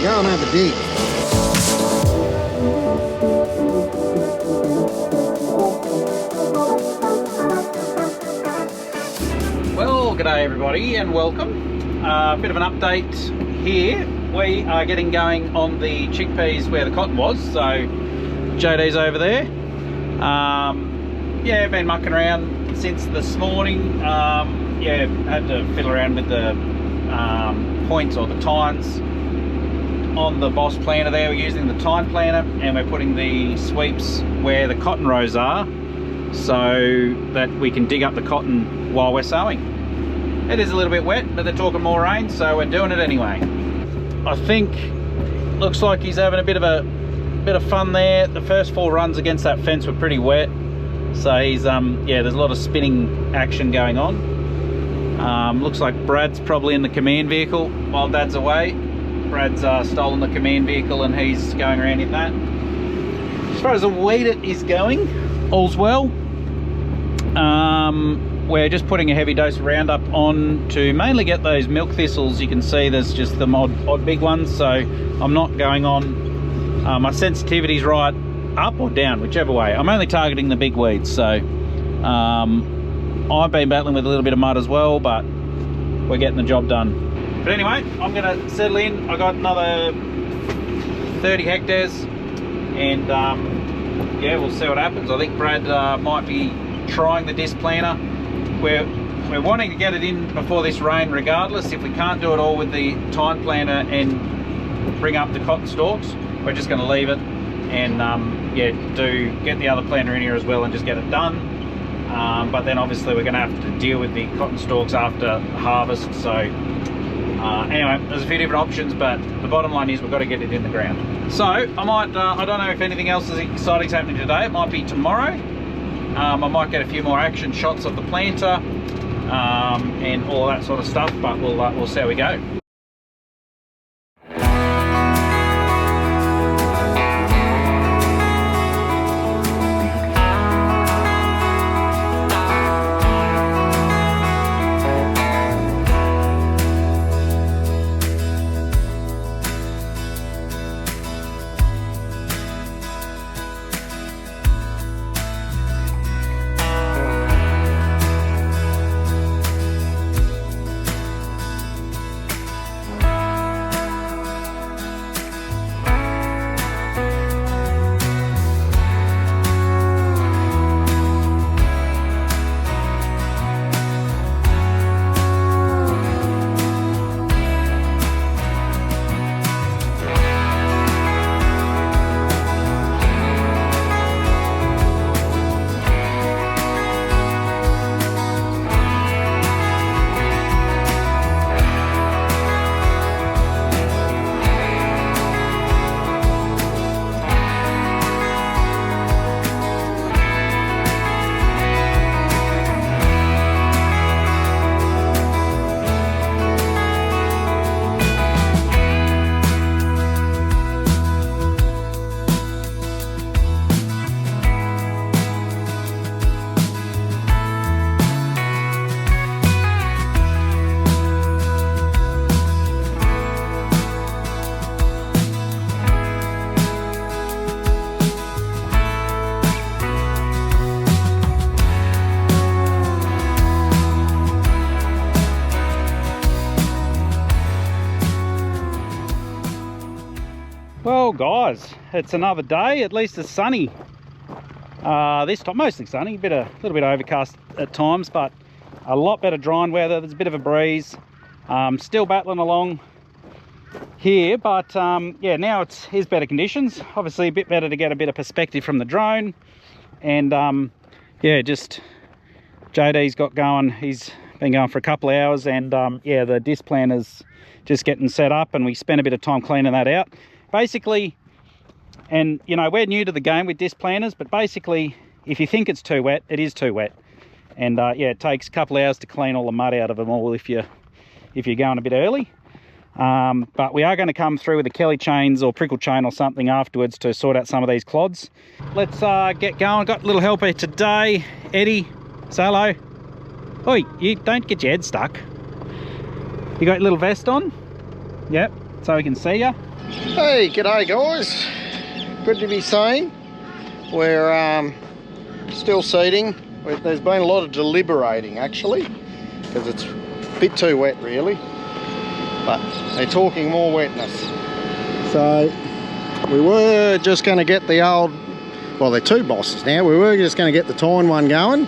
Go and have a dig. Well, g'day everybody and welcome. A bit of an update here. We are getting going on the chickpeas where the cotton was. So JD's over there. Yeah, been mucking around since this morning. Yeah, had to fiddle around with the points or the tines on the Boss planter there. We're using the tine planter and we're putting the sweeps where the cotton rows are so that we can dig up the cotton while we're sowing. It is a little bit wet, but they're talking more rain, so we're doing it anyway. I think looks like he's having a bit of fun there. The first 4 runs against that fence were pretty wet, so he's yeah, there's a lot of spinning action going on. Looks like Brad's probably in the command vehicle while Dad's away. Brad's stolen the command vehicle and he's going around in that. As far as the weed is going, all's well. We're just putting a heavy dose of Roundup on to mainly get those milk thistles. You can see there's just the odd big ones, so I'm not going on. My sensitivity's right up or down, whichever way. I'm only targeting the big weeds, so I've been battling with a little bit of mud as well, but we're getting the job done. But anyway, I'm going to settle in. I got another 30 hectares, and yeah, we'll see what happens. I think Brad might be trying the disc planter. We're wanting to get it in before this rain regardless. If we can't do it all with the tine planter and bring up the cotton stalks, we're just going to leave it and yeah, get the other planter in here as well and just get it done. But then obviously we're going to have to deal with the cotton stalks after harvest. So anyway, there's a few different options, but the bottom line is we've got to get it in the ground. So I might, I don't know if anything else is exciting happening today. It might be tomorrow. I might get a few more action shots of the planter and all that sort of stuff, but we'll see how we go. Well guys, it's another day. At least it's sunny this time, mostly sunny, a little bit overcast at times, but a lot better drying weather. There's a bit of a breeze. Still battling along here, but yeah, now here's better conditions. Obviously a bit better to get a bit of perspective from the drone, and yeah, just JD's got going. He's been going for a couple of hours, and yeah, the disc planter's just getting set up, and we spent a bit of time cleaning that out. Basically, and you know, we're new to the game with disc planters, but basically if you think it's too wet, it is too wet. And yeah, it takes a couple of hours to clean all the mud out of them all if you're going a bit early. But we are going to come through with the Kelly chains or prickle chain or something afterwards to sort out some of these clods. Let's get going. Got a little help here today. Eddie, say hello. Oi, you don't get your head stuck. You got your little vest on? Yep, so we can see you. Hey, g'day guys. Good to be sowing. We're still seeding. There's been a lot of deliberating actually, because it's a bit too wet really. But they're talking more wetness. So we were just going to get the old, well, they're two bosses now. We were just going to get the tine one going.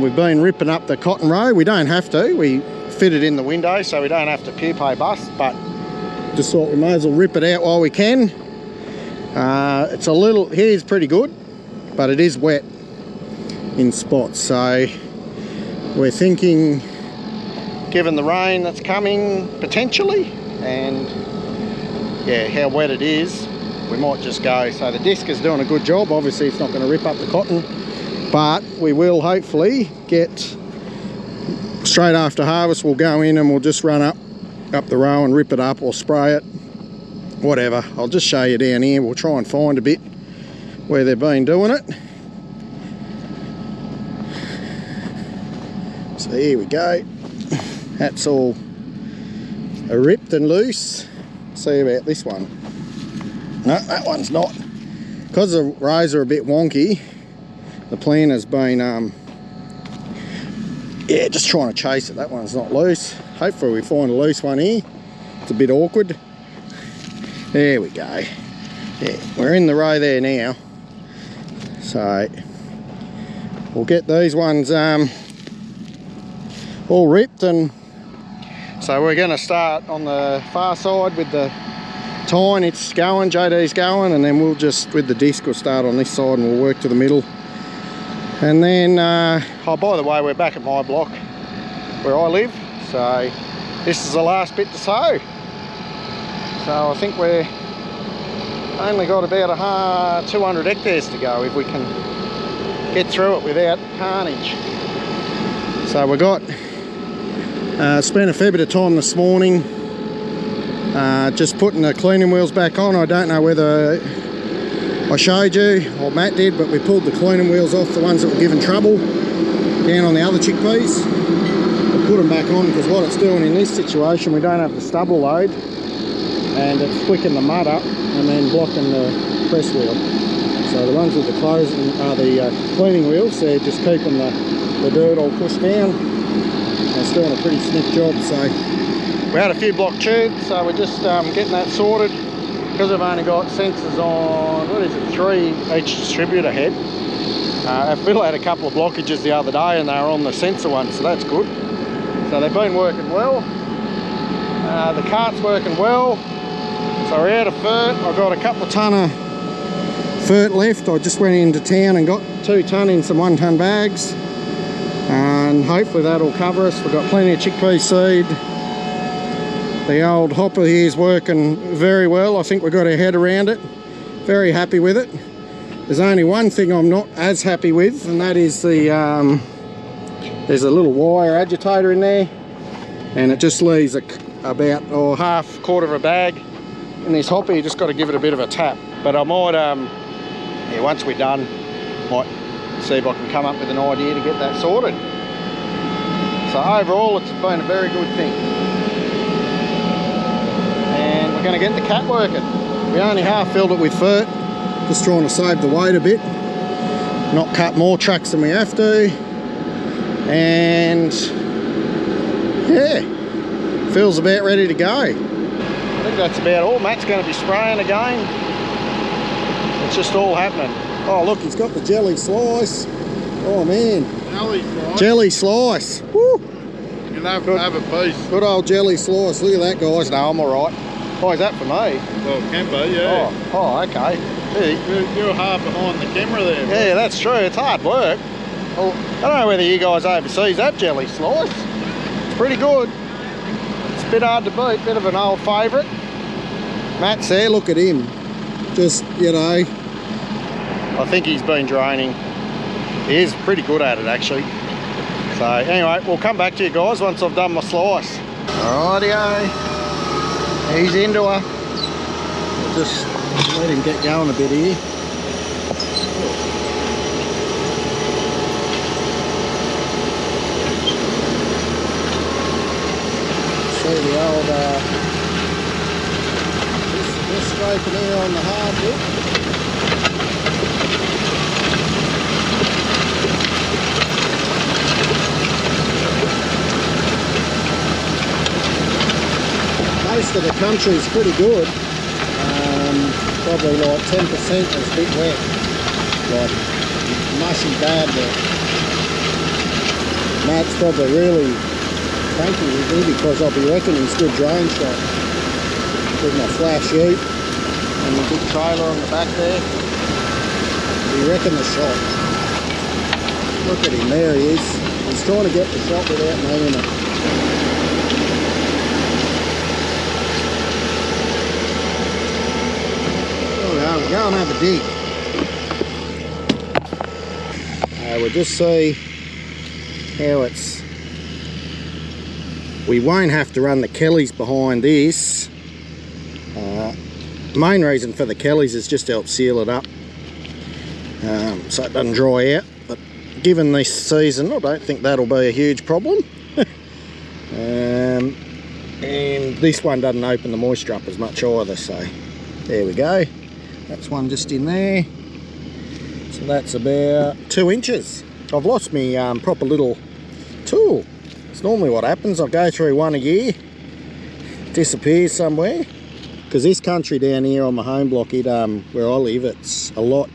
We've been ripping up the cotton row. We don't have to. We fit it in the window so we don't have to pupae bust, but just thought we may as well rip it out while we can. It's a little, here's pretty good, but it is wet in spots. So we're thinking, given the rain that's coming potentially, and yeah, how wet it is, we might just go. So the disc is doing a good job. Obviously it's not going to rip up the cotton, but we will hopefully get, straight after harvest we'll go in and we'll just run up the row and rip it up or spray it, whatever. I'll just show you down here. We'll try and find a bit where they've been doing it. So here we go. That's all ripped and loose. See about this one. No, that one's not. Because the rows are a bit wonky, the planter's been yeah, just trying to chase it. That one's not loose. Hopefully we find a loose one here. It's a bit awkward. There we go. Yeah, we're in the row there now. So we'll get these ones all ripped, and so we're going to start on the far side with the tine. It's going, JD's going, and then we'll just, with the disc, we'll start on this side and we'll work to the middle. And then, oh, by the way, we're back at my block where I live, so this is the last bit to sow. So I think we're only got about 200 hectares to go if we can get through it without carnage. So we got spent a fair bit of time this morning just putting the cleaning wheels back on. I don't know whether I showed you or Matt did, but we pulled the cleaning wheels off, the ones that were giving trouble, down on the other chickpeas. We put them back on because what it's doing in this situation, we don't have the stubble load, and it's flicking the mud up and then blocking the press wheel. So the ones with the closing are the cleaning wheels. They're just keeping the dirt all pushed down. It's doing a pretty slick job. So we had a few block tubes, so we're just getting that sorted. Because I've only got sensors on, what is it, 3 each distributor head. Phil had a couple of blockages the other day and they were on the sensor one, so that's good. So they've been working well. The cart's working well. So we're out of fert. I've got a couple of tonne of fert left. I just went into town and got 2 tonne in some 1 tonne bags. And hopefully that'll cover us. We've got plenty of chickpea seed. The old hopper here is working very well. I think we've got our head around it. Very happy with it. There's only one thing I'm not as happy with, and that is the there's a little wire agitator in there, and it just leaves about half quarter of a bag in this hopper. You just got to give it a bit of a tap. But I might yeah, once we're done, might see if I can come up with an idea to get that sorted. So overall it's been a very good thing. And we're going to get the cat working. We only half filled it with fert, just trying to save the weight a bit, not cut more trucks than we have to, and yeah, feels about ready to go. I think that's about all. Matt's going to be spraying again. It's just all happening. Oh look, he's got the jelly slice. Oh man, Jelly slice. Jelly slice. Woo. You can have a piece. Good old jelly slice. Look at that, guys. No, I'm all right. Oh, is that for me? Well, it can be, yeah. Oh, okay. You're half behind the camera there. Yeah, that's true. It's hard work. Well, I don't know whether you guys overseas have jelly slice. It's pretty good. It's a bit hard to beat. Bit of an old favourite. Matt's there. Look at him. Just, you know. I think he's been draining. He is pretty good at it, actually. So, anyway, we'll come back to you guys once I've done my slice. Rightio. He's into her. Just let him get going a bit here. See the old Just scraping here on the hard bit. Most of the country is pretty good. Probably like 10% is a bit wet. Like mushy bad there. Matt's probably really cranky with me because I'll be reckoning he's good drain shot. With my flash ute and the big trailer on the back there. We reckon the shot. Look at him, there he is. He's trying to get the shot without knowing it. We'll go and have a dig. We'll just see how it's... We won't have to run the Kellys behind this. Main reason for the Kellys is just to help seal it up so it doesn't dry out, but given this season I don't think that'll be a huge problem. And this one doesn't open the moisture up as much either, so there we go. That's one just in there. So that's about 2 inches. I've lost my proper little tool. It's normally what happens. I go through one a year, disappears somewhere. Because this country down here on my home block, where I live, it's a lot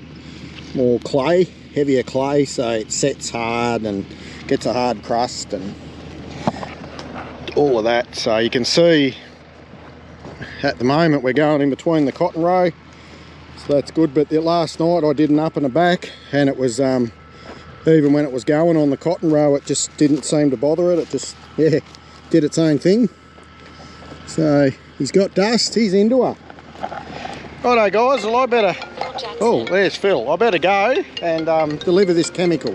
more clay, heavier clay, so it sets hard and gets a hard crust and all of that. So you can see at the moment we're going in between the cotton row. So that's good, but last night I did an up and a back, and it was even when it was going on the cotton row, it just didn't seem to bother it. It just, yeah, did its own thing. So he's got dust, he's into her. Righto guys, well I better, oh there's Phil, I better go and deliver this chemical.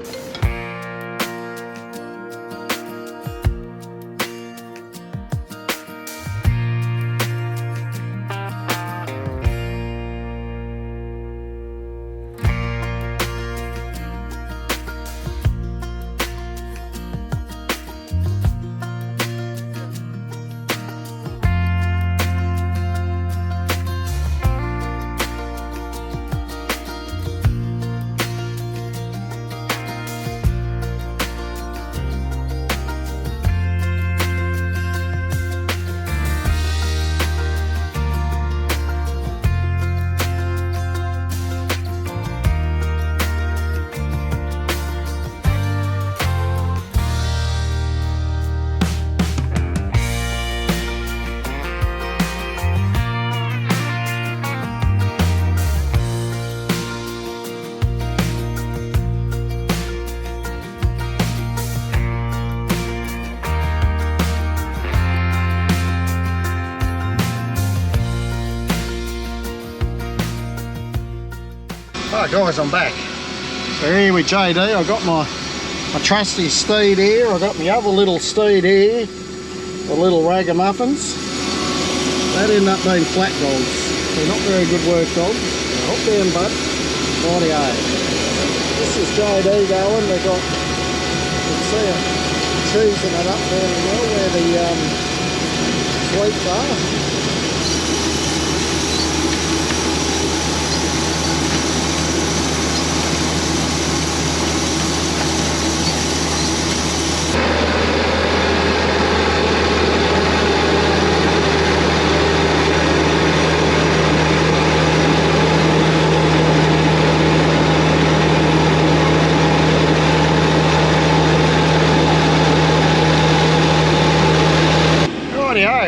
Alright guys, I'm back. So here with JD, I've got my trusty steed here, I've got my other little steed here, the little ragamuffins. That ended up being flat dogs. They're not very good work dogs. Hop down bud. Rightio. This is JD going, they've got, you can see it cheesing it up there as well where the sweets are.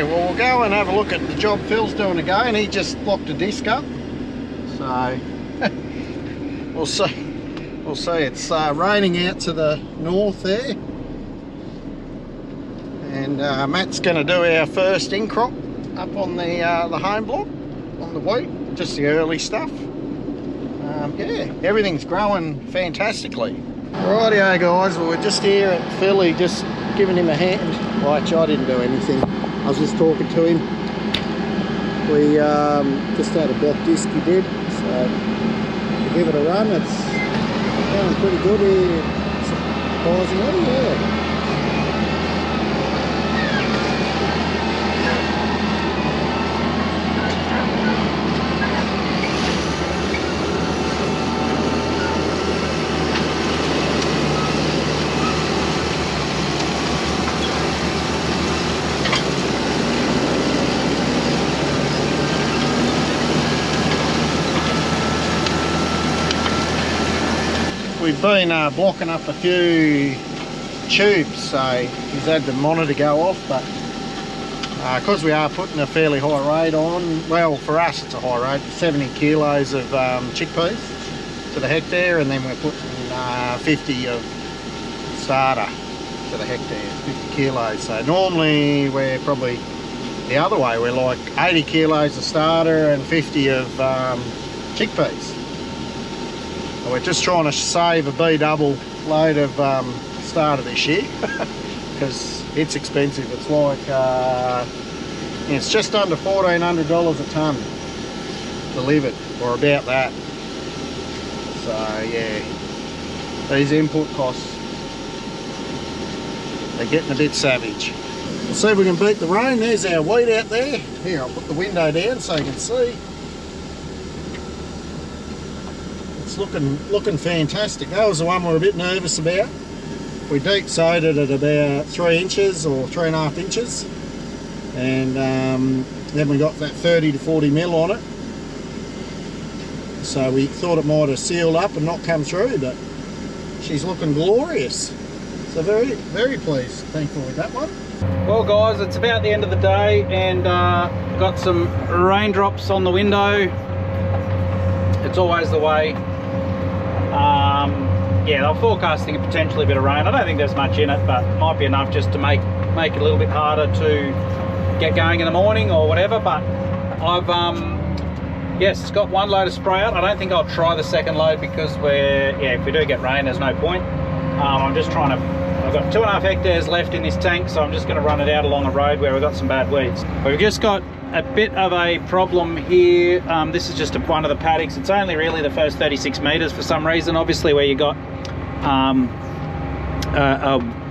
Well, we'll go and have a look at the job Phil's doing again. He just locked a disc up, so we'll see. We'll see. It's raining out to the north there, and Matt's going to do our first in-crop up on the home block on the wheat, just the early stuff. Yeah, everything's growing fantastically. Rightio guys, well we're just here at Philly, just giving him a hand. Well, actually I didn't do anything. I was just talking to him. We just had a block disc he did, so to give it a run, it's going pretty good here, surprisingly, yeah. We've been blocking up a few tubes, so he's had the monitor go off, but because we are putting a fairly high rate on, well, for us it's a high rate, 70 kilos of chickpeas to the hectare, and then we're putting 50 of starter to the hectare, 50 kilos. So normally we're probably the other way, we're like 80 kilos of starter and 50 of chickpeas. So we're just trying to save a B-double load of starter this year because it's expensive. It's like it's just under $1,400 a tonne delivered, or about that. So yeah, these input costs, they're getting a bit savage. We'll see if we can beat the rain. There's our wheat out there. Here, I'll put the window down so you can see. It's looking fantastic. That was the one we were a bit nervous about. We deep sowed it at about 3 inches or 3.5 inches, and then we got that 30 to 40 mil on it. So we thought it might have sealed up and not come through, but she's looking glorious. So very, very pleased, thankful with that one. Well guys, it's about the end of the day, and got some raindrops on the window. It's always the way. Yeah, they're forecasting a potentially a bit of rain. I don't think there's much in it, but it might be enough just to make it a little bit harder to get going in the morning or whatever. But I've yes, got one load of spray out. I don't think I'll try the second load because if we do get rain, there's no point. I'm just trying to, I've got 2.5 hectares left in this tank, so I'm just going to run it out along a road where we've got some bad weeds. But we've just got a bit of a problem here. This is just one of the paddocks. It's only really the first 36 meters for some reason, obviously, where you got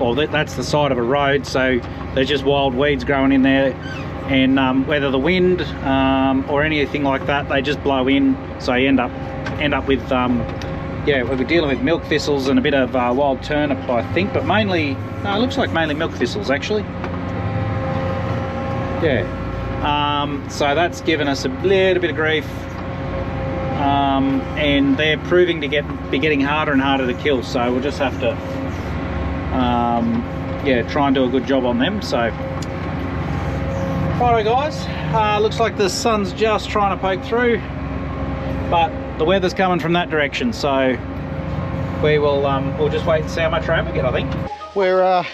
well, that's the side of a road, so there's just wild weeds growing in there, and whether the wind or anything like that, they just blow in, so you end up with yeah, we're dealing with milk thistles and a bit of wild turnip, I think, but mainly it looks like mainly milk thistles actually. Yeah. So that's given us a little bit of grief, and they're proving to be getting harder and harder to kill, so we'll just have to yeah, try and do a good job on them. So righto guys, looks like the sun's just trying to poke through, but the weather's coming from that direction, so we will we'll just wait and see how much rain we get, I think. We're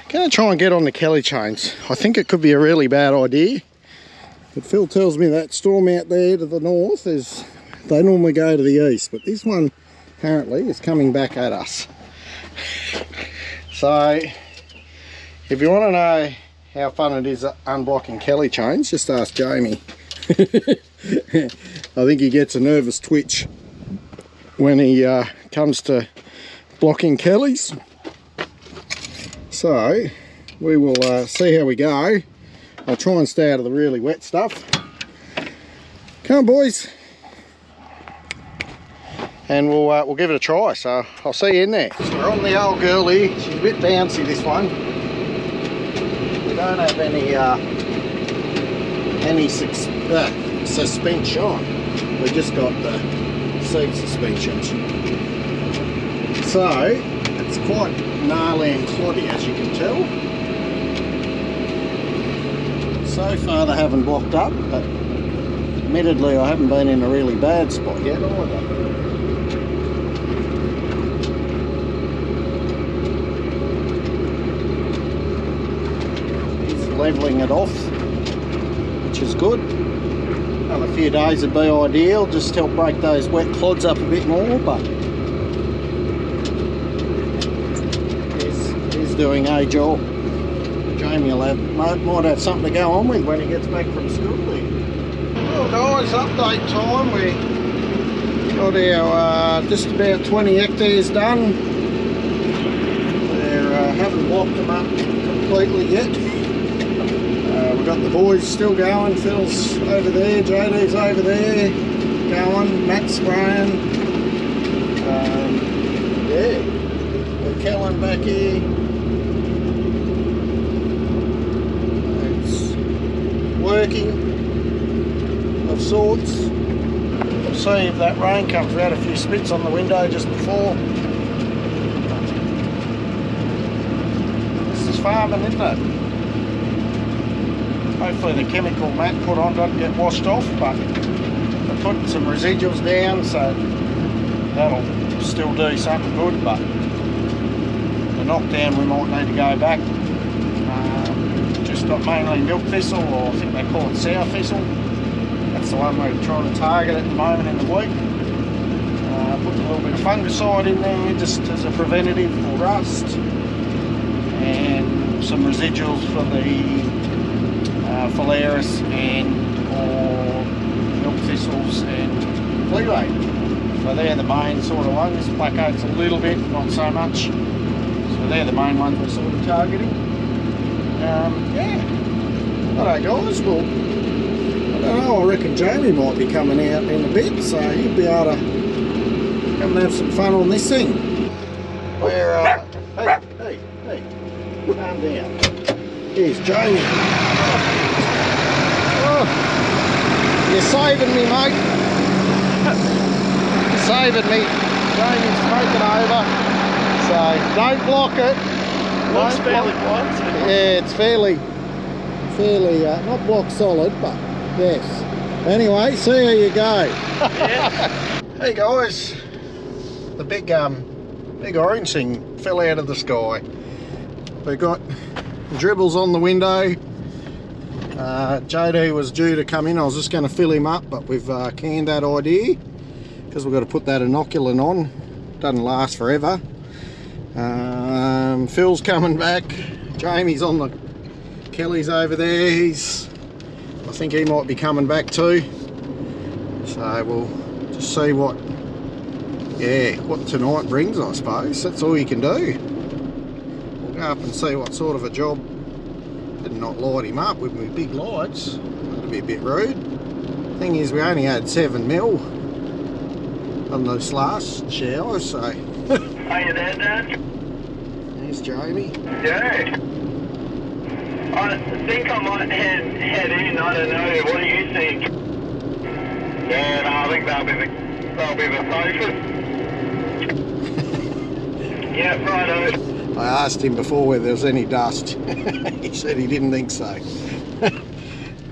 going to try and get on the Kelly chains. I think it could be a really bad idea, but Phil tells me that storm out there to the north is, they normally go to the east, but this one apparently is coming back at us. So if you want to know how fun it is unblocking Kelly chains, just ask Jamie. I think he gets a nervous twitch when he comes to blocking Kellys. So we will see how we go. I'll try and stay out of the really wet stuff. Come on boys, and we'll give it a try. So I'll see you in there. So we're on the old girl here. She's a bit bouncy, this one. We don't have any suspension. We just got the seat suspensions. So it's quite gnarly and cloddy, as you can tell. So far they haven't blocked up, but admittedly I haven't been in a really bad spot yet either. He's levelling it off, which is good. Another few days would be ideal, just help break those wet clods up a bit more, but he's doing a job. Jamie will might have something to go on with when he gets back from school then. Well guys, update time. We got our just about 20 hectares done. We haven't blocked them up completely yet. We've got the boys still going. Phil's over there, JD's over there, going, Matt's spraying. Yeah, we're Kellen back here. It's working of sorts. We'll see if that rain comes. We had a few spits on the window just before. farming, isn't it? Hopefully the chemical mat put on doesn't get washed off, but we're putting some residuals down, so that'll still do something good. But the knockdown, we might need to go back. Just got mainly milk thistle, or I think they call it sour thistle. That's the one we're trying to target at the moment in the week. Put a little bit of fungicide in there just as a preventative for rust, and some residuals for the phalaris and or milk thistles and fleabane. So they're the main sort of ones. Placoats a little bit, not so much. So they're the main ones we're sort of targeting. Yeah. Alright guys, well, I don't know, I reckon Jamie might be coming out in a bit, so he'll be able to come and have some fun on this thing. We're, hey, calm down. Here's Jamie. Oh, you're saving me, mate. You're saving me. Jamie's taking over, so don't block it. Looks fairly quiet. Yeah, it's fairly not block solid, but yes. Anyway, see how you go. Yeah. Hey guys, the big orange thing fell out of the sky. We've got dribbles on the window. JD was due to come in. I was just going to fill him up, but we've canned that idea because we've got to put that inoculant on. Doesn't last forever. Phil's coming back. Jamie's on the Kelly's over there. I think he might be coming back too. So we'll just see what tonight brings, I suppose. That's all you can do. We'll go up and see what sort of a job. Did not light him up with my big lights. That'd be a bit rude. Thing is, we only had 7 mil on this last shower, so. Are you there, Dad? There's Jamie. Yeah. I think I might head in. I don't know. What do you think? Yeah, no, I think that'll be the safest. Yeah, righto. I asked him before whether there was any dust. He said he didn't think so.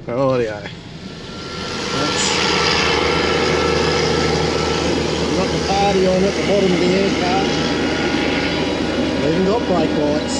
Oh yeah. We've got the party on at the bottom of the air car. We even got brake lights.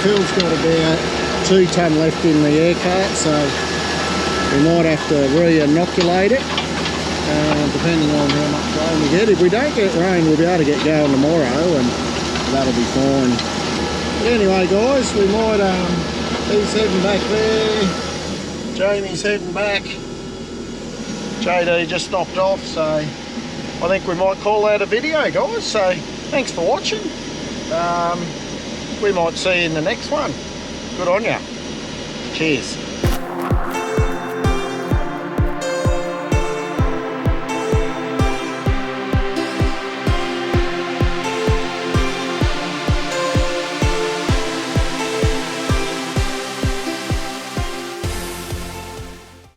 Phil's got about 2 tonne left in the air cart, so we might have to re-inoculate it, depending on how much rain we get. If we don't get rain, we'll be able to get going tomorrow, and that'll be fine. But anyway, guys, we might. He's heading back there. Jamie's heading back. JD just stopped off, so I think we might call that a video, guys. So thanks for watching. We might see you in the next one. Good on ya. Cheers.